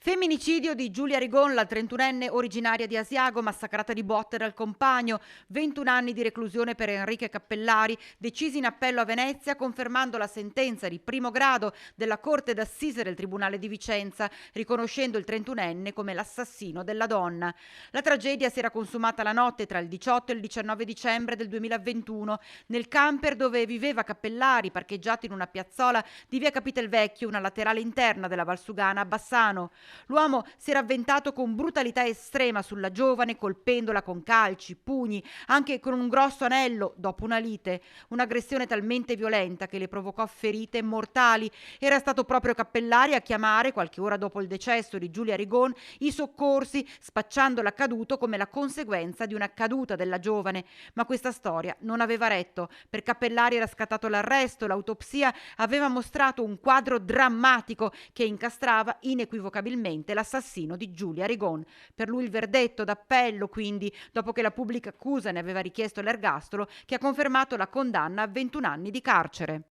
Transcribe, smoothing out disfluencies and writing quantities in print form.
Femminicidio di Giulia Rigon, la 31enne originaria di Asiago, massacrata di botte dal compagno, 21 anni di reclusione per Enrique Cappellari, decisi in appello a Venezia, confermando la sentenza di primo grado della Corte d'Assise del Tribunale di Vicenza, riconoscendo il 31enne come l'assassino della donna. La tragedia si era consumata la notte tra il 18 e il 19 dicembre del 2021, nel camper dove viveva Cappellari, parcheggiato in una piazzola di via Capitelvecchio, una laterale interna della Valsugana a Bassano. L'uomo si era avventato con brutalità estrema sulla giovane, colpendola con calci, pugni, anche con un grosso anello dopo una lite. Un'aggressione talmente violenta che le provocò ferite mortali. Era stato proprio Cappellari a chiamare, qualche ora dopo il decesso di Giulia Rigon, i soccorsi, spacciando l'accaduto come la conseguenza di una caduta della giovane. Ma questa storia non aveva retto. Per Cappellari era scattato l'arresto, l'autopsia aveva mostrato un quadro drammatico che incastrava inequivocabilmente l'assassino di Giulia Rigon. Per lui il verdetto d'appello, quindi, dopo che la pubblica accusa ne aveva richiesto l'ergastolo, che ha confermato la condanna a 21 anni di carcere.